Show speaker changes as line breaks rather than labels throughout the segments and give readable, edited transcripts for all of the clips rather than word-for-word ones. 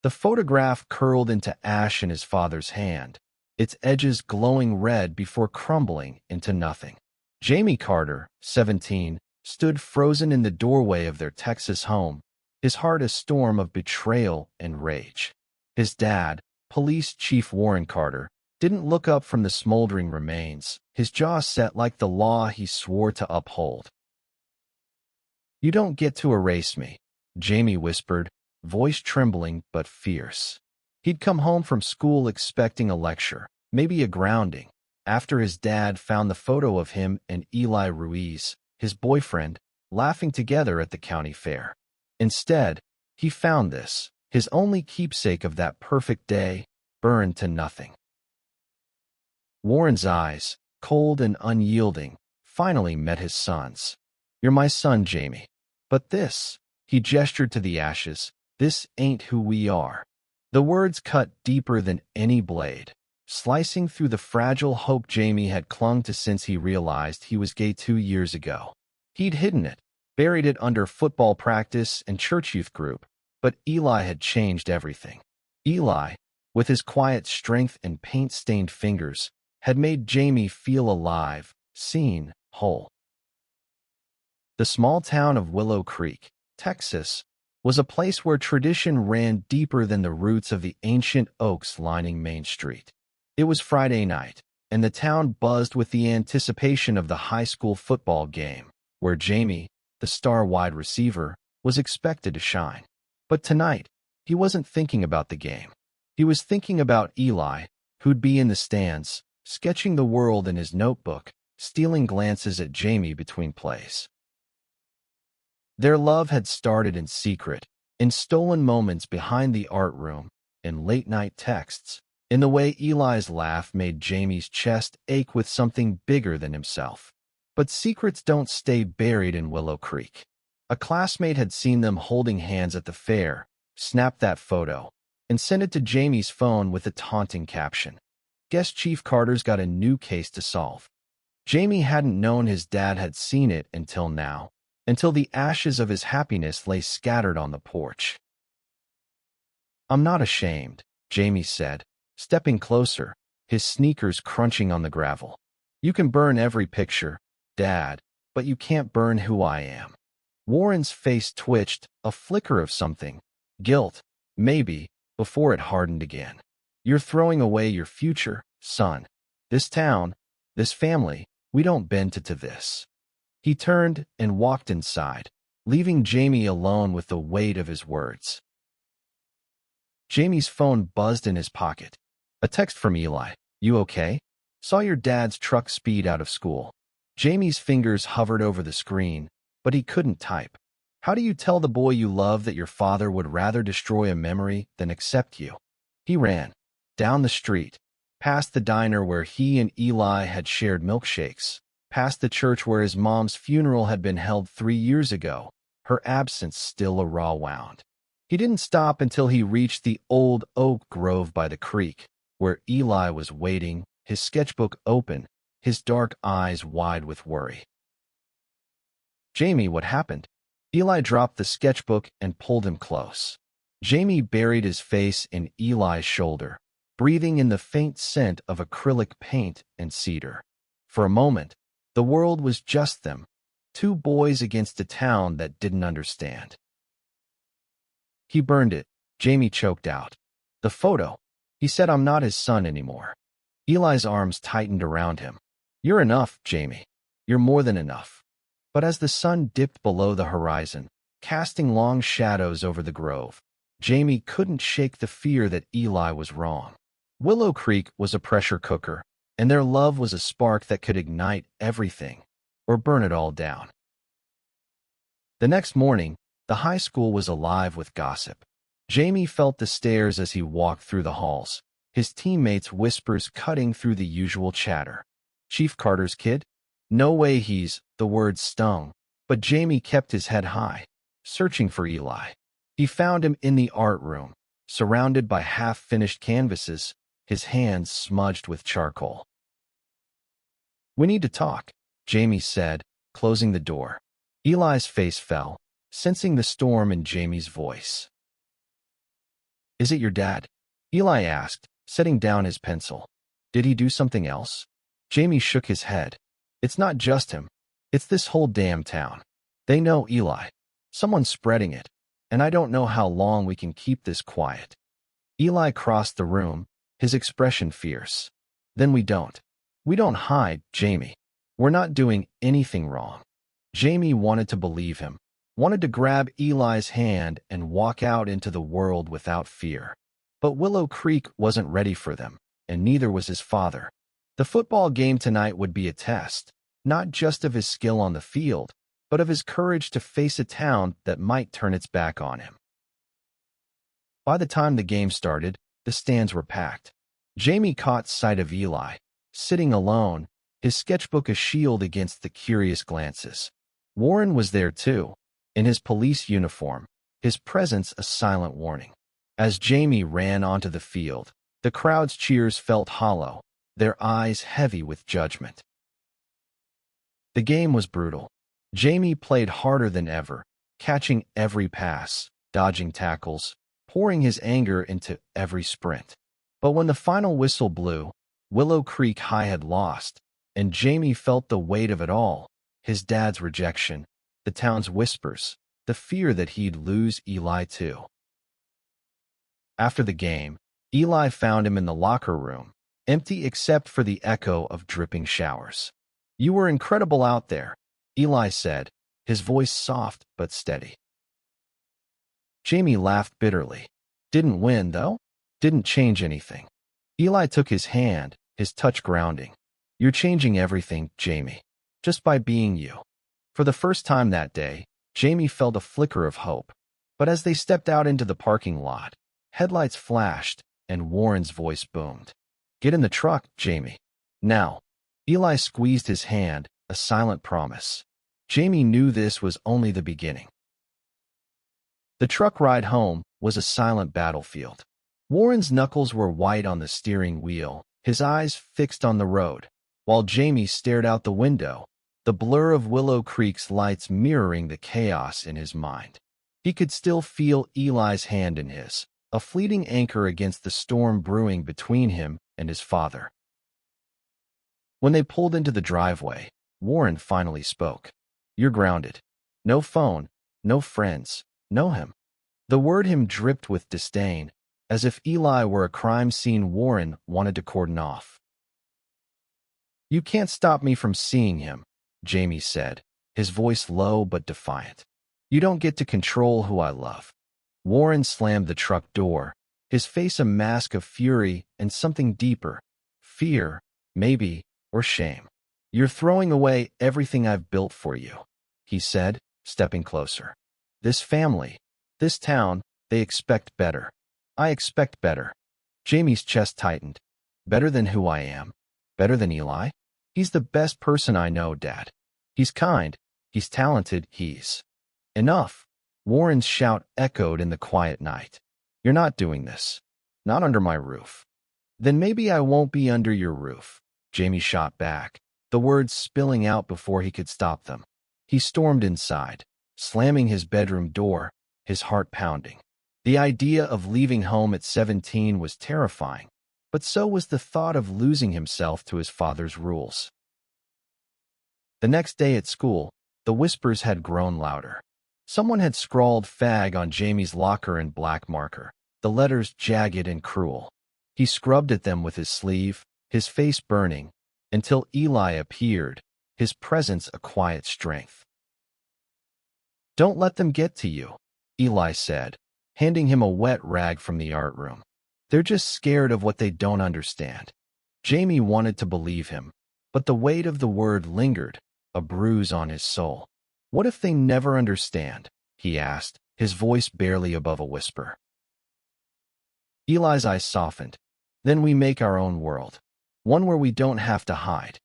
The photograph curled into ash in his father's hand, its edges glowing red before crumbling into nothing. Jamie Carter, 17, stood frozen in the doorway of their Texas home, his heart a storm of betrayal and rage. His dad, Police Chief Warren Carter, didn't look up from the smoldering remains, his jaw set like the law he swore to uphold. "You don't get to erase me," Jamie whispered, voice trembling but fierce. He'd come home from school expecting a lecture, maybe a grounding, after his dad found the photo of him and Eli Ruiz, his boyfriend, laughing together at the county fair. Instead, he found this, his only keepsake of that perfect day, burned to nothing. Warren's eyes, cold and unyielding, finally met his son's. "You're my son, Jamie. But this," he gestured to the ashes, "this ain't who we are." The words cut deeper than any blade, slicing through the fragile hope Jamie had clung to since he realized he was gay 2 years ago. He'd hidden it, buried it under football practice and church youth group, but Eli had changed everything. Eli, with his quiet strength and paint-stained fingers, had made Jamie feel alive, seen, whole. The small town of Willow Creek, Texas, was a place where tradition ran deeper than the roots of the ancient oaks lining Main Street. It was Friday night, and the town buzzed with the anticipation of the high school football game, where Jamie, the star wide receiver, was expected to shine. But tonight, he wasn't thinking about the game. He was thinking about Eli, who'd be in the stands, sketching the world in his notebook, stealing glances at Jamie between plays. Their love had started in secret, in stolen moments behind the art room, in late-night texts, in the way Eli's laugh made Jamie's chest ache with something bigger than himself. But secrets don't stay buried in Willow Creek. A classmate had seen them holding hands at the fair, snapped that photo, and sent it to Jamie's phone with a taunting caption. Guess Chief Carter's got a new case to solve. Jamie hadn't known his dad had seen it until now, until the ashes of his happiness lay scattered on the porch. "I'm not ashamed," Jamie said, stepping closer, his sneakers crunching on the gravel. "You can burn every picture, Dad, but you can't burn who I am." Warren's face twitched, a flicker of something, guilt, maybe, before it hardened again. "You're throwing away your future, son. This town, this family, we don't bend to this." He turned and walked inside, leaving Jamie alone with the weight of his words. Jamie's phone buzzed in his pocket. A text from Eli. "You okay? Saw your dad's truck speed out of school." Jamie's fingers hovered over the screen, but he couldn't type. How do you tell the boy you love that your father would rather destroy a memory than accept you? He ran. Down the street, past the diner where he and Eli had shared milkshakes, past the church where his mom's funeral had been held 3 years ago, her absence still a raw wound. He didn't stop until he reached the old oak grove by the creek, where Eli was waiting, his sketchbook open, his dark eyes wide with worry. "Jamie, what happened?" Eli dropped the sketchbook and pulled him close. Jamie buried his face in Eli's shoulder, breathing in the faint scent of acrylic paint and cedar. For a moment, the world was just them, 2 boys against a town that didn't understand. "He burned it," Jamie choked out. "The photo. He said I'm not his son anymore." Eli's arms tightened around him. "You're enough, Jamie. You're more than enough." But as the sun dipped below the horizon, casting long shadows over the grove, Jamie couldn't shake the fear that Eli was wrong. Willow Creek was a pressure cooker, and their love was a spark that could ignite everything, or burn it all down. The next morning, the high school was alive with gossip. Jamie felt the stares as he walked through the halls, his teammates' whispers cutting through the usual chatter. "Chief Carter's kid? No way he's..." The words stung, but Jamie kept his head high, searching for Eli. He found him in the art room, surrounded by half-finished canvases, his hands smudged with charcoal. "We need to talk," Jamie said, closing the door. Eli's face fell, sensing the storm in Jamie's voice. "Is it your dad?" Eli asked, setting down his pencil. "Did he do something else?" Jamie shook his head. "It's not just him. It's this whole damn town. They know, Eli. Someone's spreading it, and I don't know how long we can keep this quiet." Eli crossed the room, his expression fierce. "Then we don't. We don't hide, Jamie. We're not doing anything wrong." Jamie wanted to believe him, wanted to grab Eli's hand and walk out into the world without fear. But Willow Creek wasn't ready for them, and neither was his father. The football game tonight would be a test, not just of his skill on the field, but of his courage to face a town that might turn its back on him. By the time the game started, the stands were packed. Jamie caught sight of Eli, sitting alone, his sketchbook a shield against the curious glances. Warren was there too, in his police uniform, his presence a silent warning. As Jamie ran onto the field, the crowd's cheers felt hollow, their eyes heavy with judgment. The game was brutal. Jamie played harder than ever, catching every pass, dodging tackles, pouring his anger into every sprint. But when the final whistle blew, Willow Creek High had lost, and Jamie felt the weight of it all, his dad's rejection, the town's whispers, the fear that he'd lose Eli too. After the game, Eli found him in the locker room, empty except for the echo of dripping showers. "You were incredible out there," Eli said, his voice soft but steady. Jamie laughed bitterly. "Didn't win, though. Didn't change anything." Eli took his hand, his touch grounding. "You're changing everything, Jamie, just by being you." For the first time that day, Jamie felt a flicker of hope. But as they stepped out into the parking lot, headlights flashed, and Warren's voice boomed. "Get in the truck, Jamie. Now." Eli squeezed his hand, a silent promise. Jamie knew this was only the beginning. The truck ride home was a silent battlefield. Warren's knuckles were white on the steering wheel, his eyes fixed on the road, while Jamie stared out the window, the blur of Willow Creek's lights mirroring the chaos in his mind. He could still feel Eli's hand in his, a fleeting anchor against the storm brewing between him and his father. When they pulled into the driveway, Warren finally spoke. "You're grounded. No phone, no friends, no him." The word "him" dripped with disdain, as if Eli were a crime scene Warren wanted to cordon off. "You can't stop me from seeing him," Jamie said, his voice low but defiant. "You don't get to control who I love." Warren slammed the truck door, his face a mask of fury and something deeper, fear, maybe, or shame. "You're throwing away everything I've built for you," he said, stepping closer. "This family, this town, they expect better. I expect better." Jamie's chest tightened. "Better than who I am? Better than Eli? He's the best person I know, Dad. He's kind, he's talented, he's—" "Enough!" Warren's shout echoed in the quiet night. "You're not doing this. Not under my roof." "Then maybe I won't be under your roof," Jamie shot back, the words spilling out before he could stop them. He stormed inside, slamming his bedroom door, his heart pounding. The idea of leaving home at 17 was terrifying, but so was the thought of losing himself to his father's rules. The next day at school, the whispers had grown louder. Someone had scrawled "fag" on Jamie's locker in black marker, the letters jagged and cruel. He scrubbed at them with his sleeve, his face burning, until Eli appeared, his presence a quiet strength. "Don't let them get to you," Eli said, handing him a wet rag from the art room. "They're just scared of what they don't understand." Jamie wanted to believe him, but the weight of the word lingered, a bruise on his soul. "What if they never understand?" he asked, his voice barely above a whisper. Eli's eyes softened. "Then we make our own world, one where we don't have to hide."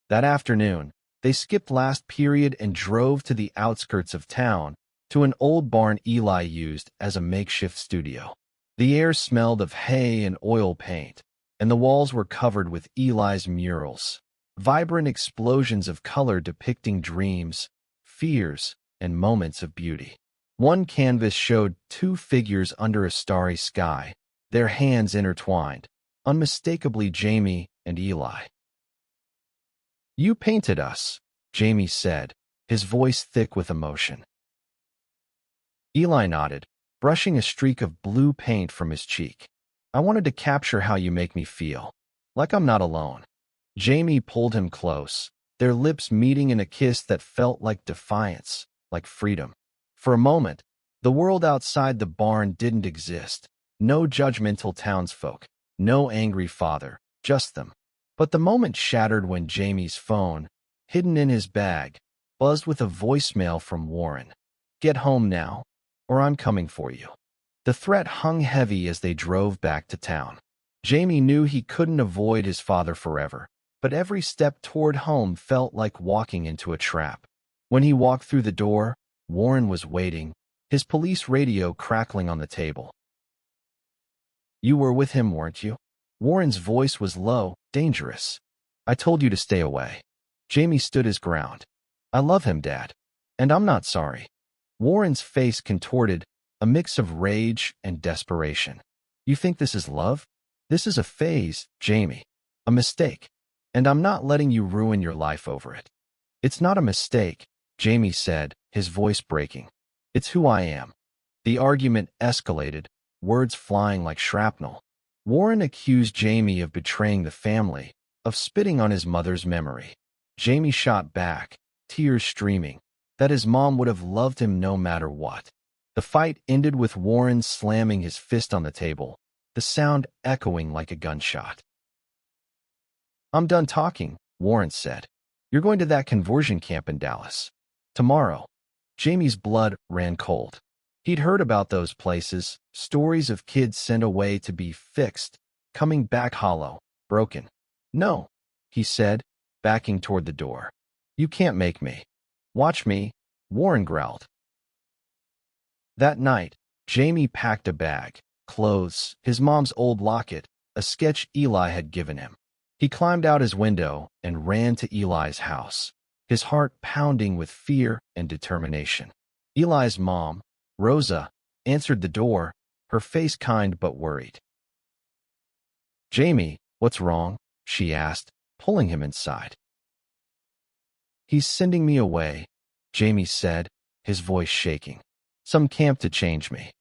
That afternoon, they skipped last period and drove to the outskirts of town, to an old barn Eli used as a makeshift studio. The air smelled of hay and oil paint, and the walls were covered with Eli's murals, vibrant explosions of color depicting dreams, fears, and moments of beauty. One canvas showed two figures under a starry sky, their hands intertwined, unmistakably Jamie and Eli. "You painted us," Jamie said, his voice thick with emotion. Eli nodded, brushing a streak of blue paint from his cheek. "I wanted to capture how you make me feel, like I'm not alone." Jamie pulled him close, their lips meeting in a kiss that felt like defiance, like freedom. For a moment, the world outside the barn didn't exist. No judgmental townsfolk, no angry father, just them. But the moment shattered when Jamie's phone, hidden in his bag, buzzed with a voicemail from Warren. "Get home now, or I'm coming for you." The threat hung heavy as they drove back to town. Jamie knew he couldn't avoid his father forever, but every step toward home felt like walking into a trap. When he walked through the door, Warren was waiting, his police radio crackling on the table. "You were with him, weren't you?" Warren's voice was low, dangerous. "I told you to stay away." Jamie stood his ground. "I love him, Dad. And I'm not sorry." Warren's face contorted, a mix of rage and desperation. "You think this is love? This is a phase, Jamie. A mistake. And I'm not letting you ruin your life over it." "It's not a mistake," Jamie said, his voice breaking. "It's who I am." The argument escalated, words flying like shrapnel. Warren accused Jamie of betraying the family, of spitting on his mother's memory. Jamie shot back, tears streaming, that his mom would have loved him no matter what. The fight ended with Warren slamming his fist on the table, the sound echoing like a gunshot. "I'm done talking," Warren said. "You're going to that conversion camp in Dallas. Tomorrow." Jamie's blood ran cold. He'd heard about those places, stories of kids sent away to be fixed, coming back hollow, broken. "No," he said, backing toward the door. "You can't make me." "Watch me," Warren growled. That night, Jamie packed a bag, clothes, his mom's old locket, a sketch Eli had given him. He climbed out his window and ran to Eli's house, his heart pounding with fear and determination. Eli's mom, Rosa, answered the door, her face kind but worried. "Jamie, what's wrong?" she asked, pulling him inside. "He's sending me away," Jamie said, his voice shaking. "Some camp to change me."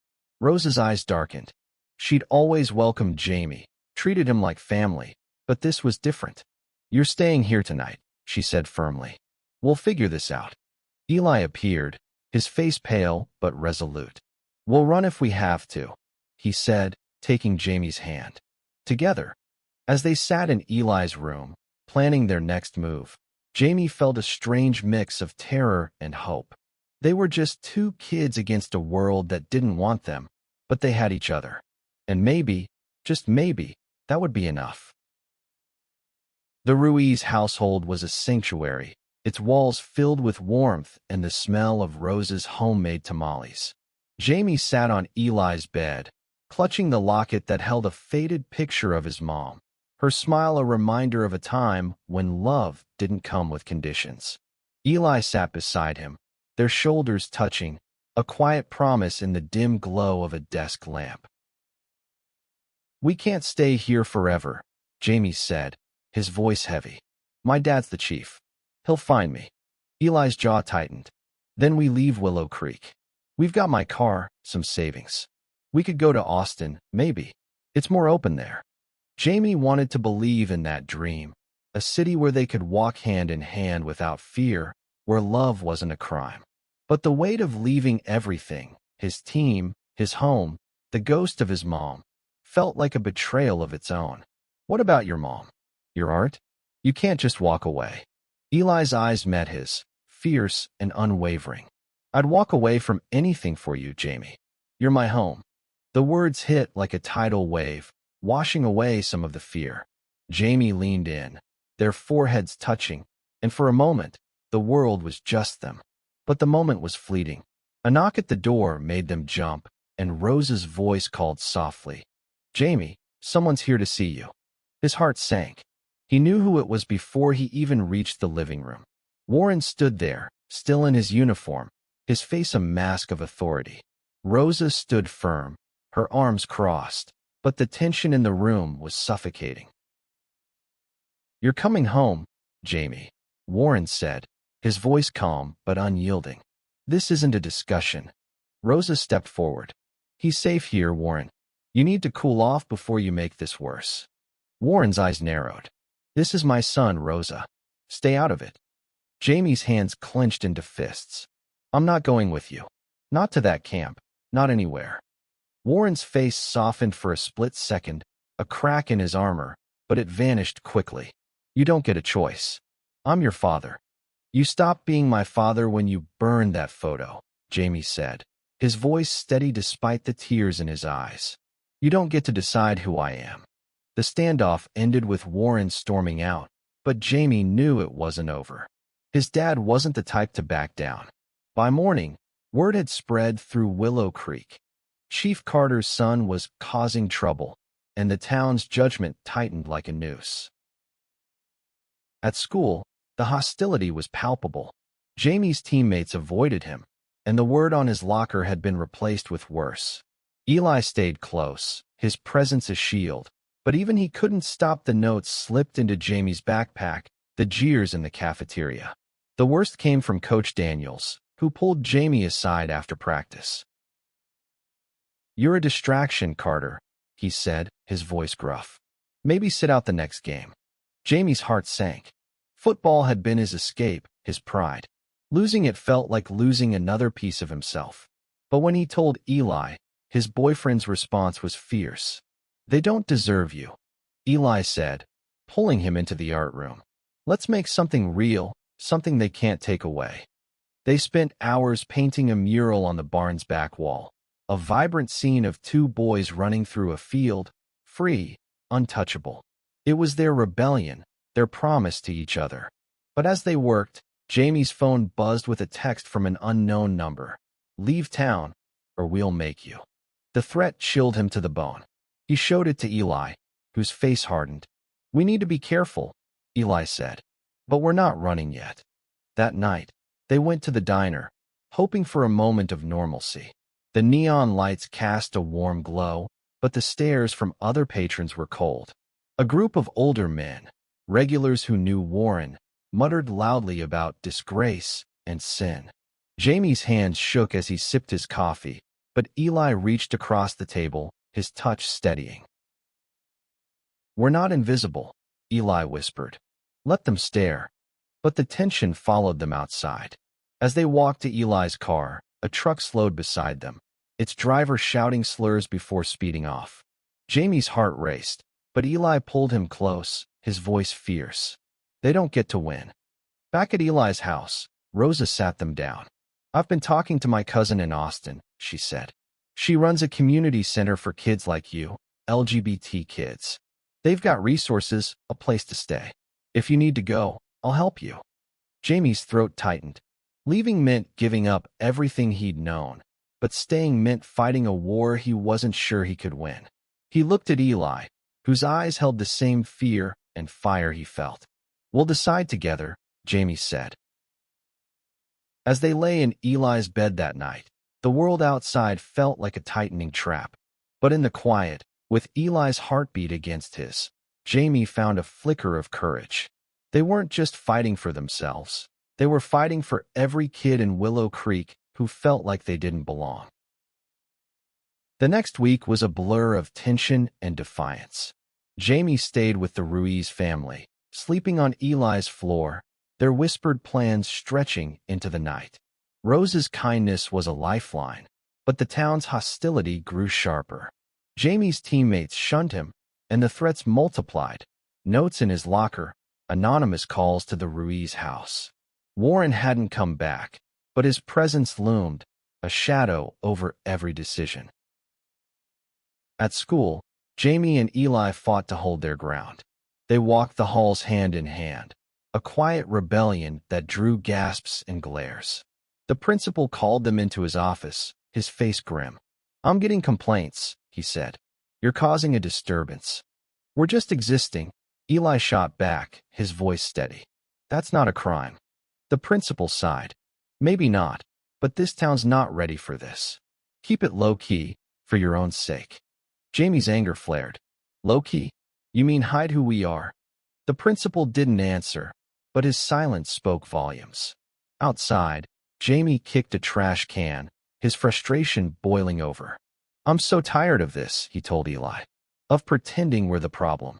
Rosa's eyes darkened. She'd always welcomed Jamie, treated him like family, but this was different. "You're staying here tonight," she said firmly. "We'll figure this out." Eli appeared, his face pale but resolute. "We'll run if we have to," he said, taking Jamie's hand. Together, as they sat in Eli's room, planning their next move, Jamie felt a strange mix of terror and hope. They were just two kids against a world that didn't want them, but they had each other. And maybe, just maybe, that would be enough. The Ruiz household was a sanctuary, its walls filled with warmth and the smell of Rose's homemade tamales. Jamie sat on Eli's bed, clutching the locket that held a faded picture of his mom, her smile a reminder of a time when love didn't come with conditions. Eli sat beside him, their shoulders touching, a quiet promise in the dim glow of a desk lamp. "We can't stay here forever," Jamie said, his voice heavy. "My dad's the chief. He'll find me." Eli's jaw tightened. "Then we leave Willow Creek. We've got my car, some savings. We could go to Austin, maybe. It's more open there." Jamie wanted to believe in that dream, a city where they could walk hand in hand without fear, where love wasn't a crime. But the weight of leaving everything, his team, his home, the ghost of his mom, felt like a betrayal of its own. "What about your mom? Your art? You can't just walk away." Eli's eyes met his, fierce and unwavering. "I'd walk away from anything for you, Jamie. You're my home." The words hit like a tidal wave, washing away some of the fear. Jamie leaned in, their foreheads touching, and for a moment, the world was just them. But the moment was fleeting. A knock at the door made them jump, and Rose's voice called softly, "Jamie, someone's here to see you." His heart sank. He knew who it was before he even reached the living room. Warren stood there, still in his uniform, his face a mask of authority. Rosa stood firm, her arms crossed, but the tension in the room was suffocating. "You're coming home, Jamie," Warren said, his voice calm but unyielding. "This isn't a discussion." Rosa stepped forward. "He's safe here, Warren. You need to cool off before you make this worse." Warren's eyes narrowed. "This is my son, Rosa. Stay out of it." Jamie's hands clenched into fists. "I'm not going with you. Not to that camp. Not anywhere." Warren's face softened for a split second, a crack in his armor, but it vanished quickly. "You don't get a choice. I'm your father." "You stopped being my father when you burned that photo," Jamie said, his voice steady despite the tears in his eyes. "You don't get to decide who I am." The standoff ended with Warren storming out, but Jamie knew it wasn't over. His dad wasn't the type to back down. By morning, word had spread through Willow Creek. Chief Carter's son was causing trouble, and the town's judgment tightened like a noose. At school, the hostility was palpable. Jamie's teammates avoided him, and the word on his locker had been replaced with worse. Eli stayed close, his presence a shield, but even he couldn't stop the notes slipped into Jamie's backpack, the jeers in the cafeteria. The worst came from Coach Daniels, who pulled Jamie aside after practice. "You're a distraction, Carter," he said, his voice gruff. "Maybe sit out the next game." Jamie's heart sank. Football had been his escape, his pride. Losing it felt like losing another piece of himself. But when he told Eli, his boyfriend's response was fierce. "They don't deserve you," Eli said, pulling him into the art room. "Let's make something real, something they can't take away." They spent hours painting a mural on the barn's back wall, a vibrant scene of two boys running through a field, free, untouchable. It was their rebellion, their promise to each other. But as they worked, Jamie's phone buzzed with a text from an unknown number. "Leave town, or we'll make you." The threat chilled him to the bone. He showed it to Eli, whose face hardened. "We need to be careful," Eli said. "But we're not running yet." That night, they went to the diner, hoping for a moment of normalcy. The neon lights cast a warm glow, but the stares from other patrons were cold. A group of older men, regulars who knew Warren, muttered loudly about disgrace and sin. Jamie's hands shook as he sipped his coffee, but Eli reached across the table, his touch steadying. "We're not invisible," Eli whispered. "Let them stare." But the tension followed them outside. As they walked to Eli's car, a truck slowed beside them, its driver shouting slurs before speeding off. Jamie's heart raced, but Eli pulled him close, his voice fierce. "They don't get to win." Back at Eli's house, Rosa sat them down. "I've been talking to my cousin in Austin," she said. "She runs a community center for kids like you, LGBT kids. They've got resources, a place to stay. If you need to go, I'll help you." Jamie's throat tightened. Leaving meant giving up everything he'd known, but staying meant fighting a war he wasn't sure he could win. He looked at Eli, whose eyes held the same fear and fire he felt. "We'll decide together," Jamie said. As they lay in Eli's bed that night, the world outside felt like a tightening trap. But in the quiet, with Eli's heartbeat against his, Jamie found a flicker of courage. They weren't just fighting for themselves. They were fighting for every kid in Willow Creek who felt like they didn't belong. The next week was a blur of tension and defiance. Jamie stayed with the Ruiz family, sleeping on Eli's floor, their whispered plans stretching into the night. Rose's kindness was a lifeline, but the town's hostility grew sharper. Jamie's teammates shunned him, and the threats multiplied. Notes in his locker, anonymous calls to the Ruiz house. Warren hadn't come back, but his presence loomed, a shadow over every decision. At school, Jamie and Eli fought to hold their ground. They walked the halls hand in hand, a quiet rebellion that drew gasps and glares. The principal called them into his office, his face grim. "I'm getting complaints," he said. "You're causing a disturbance." "We're just existing," Eli shot back, his voice steady. "That's not a crime." The principal sighed. "Maybe not, but this town's not ready for this. Keep it low-key, for your own sake." Jamie's anger flared. Low-key? You mean hide who we are? The principal didn't answer, but his silence spoke volumes. Outside, Jamie kicked a trash can, his frustration boiling over. I'm so tired of this, he told Eli. Of pretending we're the problem.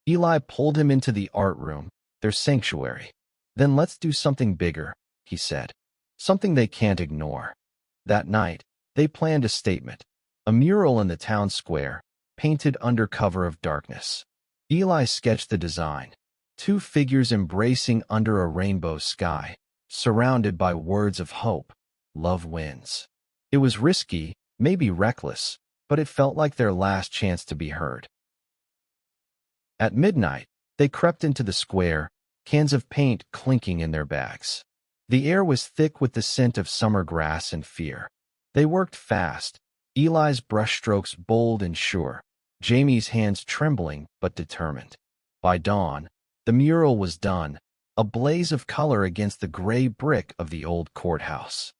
Eli pulled him into the art room, their sanctuary. Then let's do something bigger, he said. Something they can't ignore. That night, they planned a statement. A mural in the town square, painted under cover of darkness. Eli sketched the design. Two figures embracing under a rainbow sky, surrounded by words of hope. Love wins. It was risky, maybe reckless, but it felt like their last chance to be heard. At midnight, they crept into the square, cans of paint clinking in their bags. The air was thick with the scent of summer grass and fear. They worked fast, Eli's brushstrokes bold and sure, Jamie's hands trembling but determined. By dawn, the mural was done, a blaze of color against the gray brick of the old courthouse.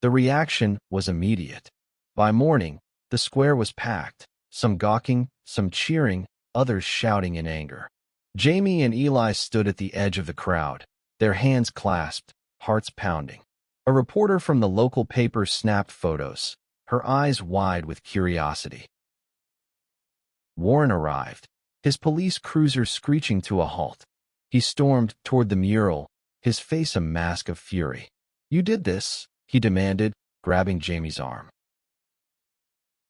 The reaction was immediate. By morning, the square was packed, some gawking, some cheering, others shouting in anger. Jamie and Eli stood at the edge of the crowd, their hands clasped, hearts pounding. A reporter from the local paper snapped photos, her eyes wide with curiosity. Warren arrived, his police cruiser screeching to a halt. He stormed toward the mural, his face a mask of fury. You did this, he demanded, grabbing Jamie's arm.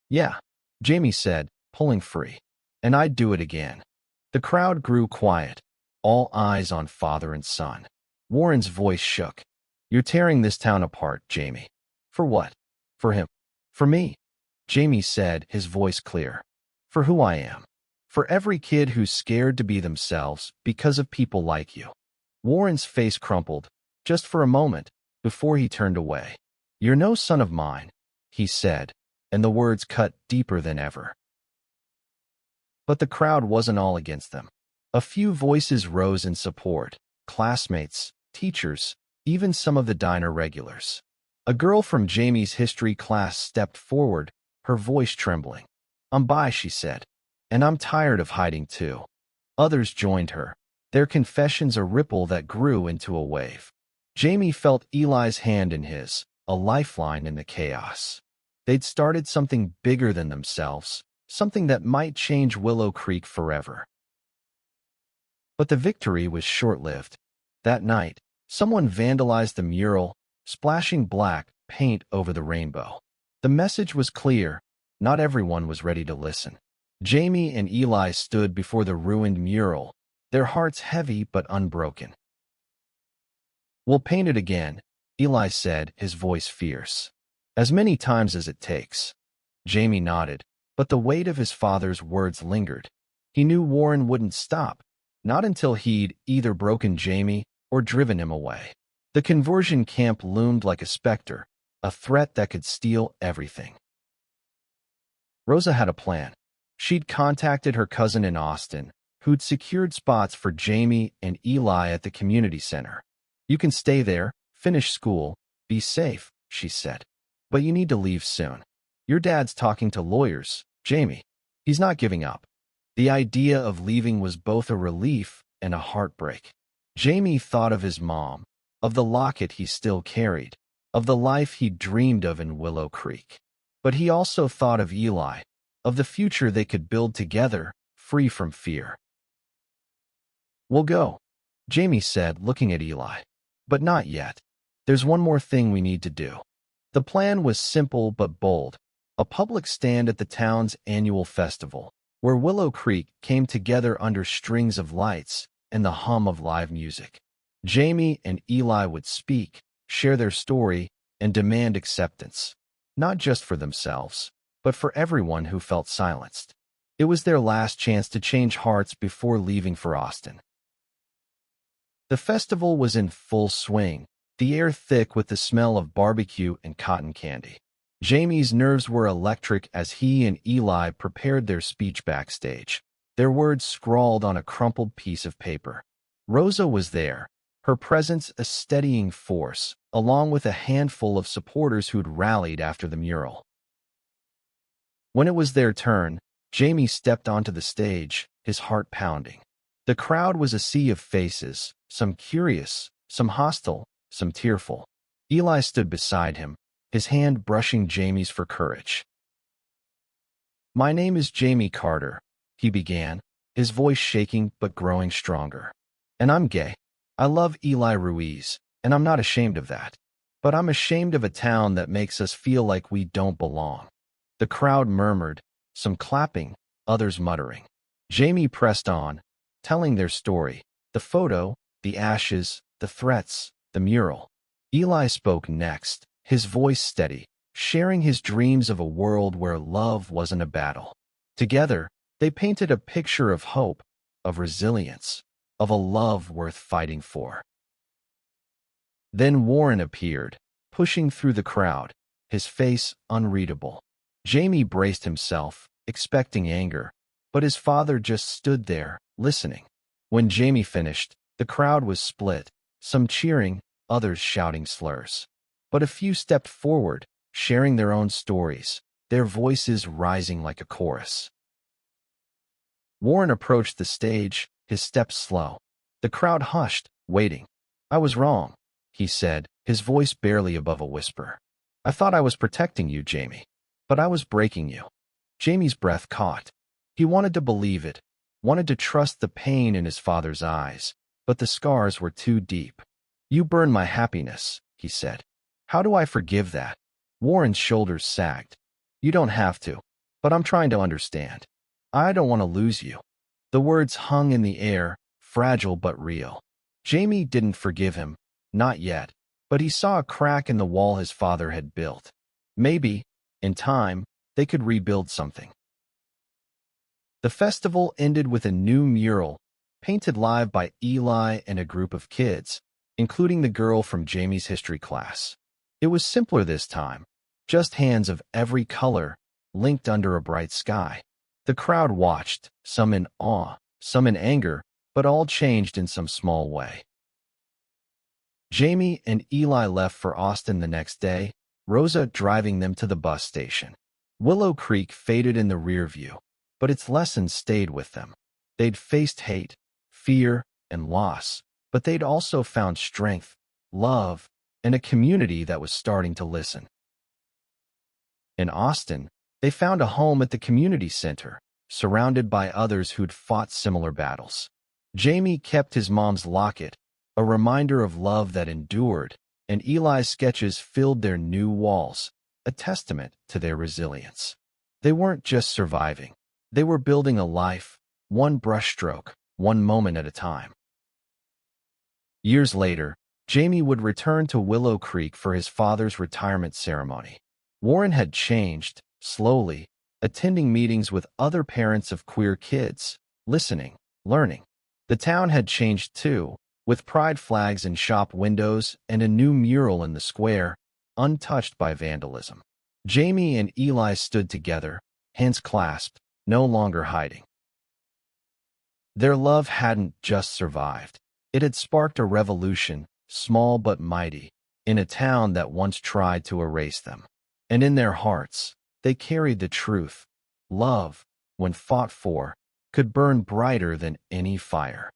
Yeah, Jamie said, pulling free. And I'd do it again. The crowd grew quiet, all eyes on father and son. Warren's voice shook. You're tearing this town apart, Jamie. For what? For him. For me, Jamie said, his voice clear. For who I am. For every kid who's scared to be themselves because of people like you. Warren's face crumpled, just for a moment, before he turned away. You're no son of mine, he said, and the words cut deeper than ever. But the crowd wasn't all against them. A few voices rose in support, classmates, teachers, even some of the diner regulars. A girl from Jamie's history class stepped forward, her voice trembling. I'm bi, she said, and I'm tired of hiding too. Others joined her, their confessions a ripple that grew into a wave. Jamie felt Eli's hand in his, a lifeline in the chaos. They'd started something bigger than themselves, something that might change Willow Creek forever. But the victory was short-lived. That night, someone vandalized the mural, splashing black paint over the rainbow. The message was clear. Not everyone was ready to listen. Jamie and Eli stood before the ruined mural, their hearts heavy but unbroken. We'll paint it again, Eli said, his voice fierce. As many times as it takes. Jamie nodded, but the weight of his father's words lingered. He knew Warren wouldn't stop, not until he'd either broken Jamie or driven him away. The conversion camp loomed like a specter, a threat that could steal everything. Rosa had a plan. She'd contacted her cousin in Austin, who'd secured spots for Jamie and Eli at the community center. You can stay there, finish school, be safe, she said. But you need to leave soon. Your dad's talking to lawyers, Jamie. He's not giving up. The idea of leaving was both a relief and a heartbreak. Jamie thought of his mom, of the locket he still carried, of the life he'd dreamed of in Willow Creek. But he also thought of Eli, of the future they could build together, free from fear. We'll go, Jamie said, looking at Eli. But not yet. There's one more thing we need to do. The plan was simple but bold. A public stand at the town's annual festival, where Willow Creek came together under strings of lights and the hum of live music. Jamie and Eli would speak, share their story, and demand acceptance. Not just for themselves, but for everyone who felt silenced. It was their last chance to change hearts before leaving for Austin. The festival was in full swing, the air thick with the smell of barbecue and cotton candy. Jamie's nerves were electric as he and Eli prepared their speech backstage, their words scrawled on a crumpled piece of paper. Rosa was there, her presence a steadying force, along with a handful of supporters who'd rallied after the mural. When it was their turn, Jamie stepped onto the stage, his heart pounding. The crowd was a sea of faces, some curious, some hostile, some tearful. Eli stood beside him, his hand brushing Jamie's for courage. "My name is Jamie Carter," he began, his voice shaking but growing stronger. "And I'm gay. I love Eli Ruiz, and I'm not ashamed of that. But I'm ashamed of a town that makes us feel like we don't belong." The crowd murmured, some clapping, others muttering. Jamie pressed on, telling their story, the photo, the ashes, the threats, the mural. Eli spoke next, his voice steady, sharing his dreams of a world where love wasn't a battle. Together, they painted a picture of hope, of resilience, of a love worth fighting for. Then Warren appeared, pushing through the crowd, his face unreadable. Jamie braced himself, expecting anger, but his father just stood there, listening. When Jamie finished, the crowd was split, some cheering, others shouting slurs. But a few stepped forward, sharing their own stories, their voices rising like a chorus. Warren approached the stage, his steps slow. The crowd hushed, waiting. "I was wrong," he said, his voice barely above a whisper. "I thought I was protecting you, Jamie. But I was breaking you." Jamie's breath caught. He wanted to believe it, wanted to trust the pain in his father's eyes, but the scars were too deep. "You burned my happiness," he said. "How do I forgive that?" Warren's shoulders sagged. "You don't have to, but I'm trying to understand. I don't want to lose you." The words hung in the air, fragile but real. Jamie didn't forgive him, not yet, but he saw a crack in the wall his father had built. Maybe, in time, they could rebuild something. The festival ended with a new mural, painted live by Eli and a group of kids, including the girl from Jamie's history class. It was simpler this time, just hands of every color, linked under a bright sky. The crowd watched, some in awe, some in anger, but all changed in some small way. Jamie and Eli left for Austin the next day, Rosa driving them to the bus station. Willow Creek faded in the rear view, but its lessons stayed with them. They'd faced hate, fear, and loss, but they'd also found strength, love, and a community that was starting to listen. In Austin, they found a home at the community center, surrounded by others who'd fought similar battles. Jamie kept his mom's locket, a reminder of love that endured, and Eli's sketches filled their new walls, a testament to their resilience. They weren't just surviving. They were building a life, one brushstroke, one moment at a time. Years later, Jamie would return to Willow Creek for his father's retirement ceremony. Warren had changed, slowly, attending meetings with other parents of queer kids, listening, learning. The town had changed too, with pride flags in shop windows and a new mural in the square, untouched by vandalism. Jamie and Eli stood together, hands clasped, no longer hiding. Their love hadn't just survived. It had sparked a revolution, small but mighty, in a town that once tried to erase them. And in their hearts, they carried the truth. Love, when fought for, could burn brighter than any fire.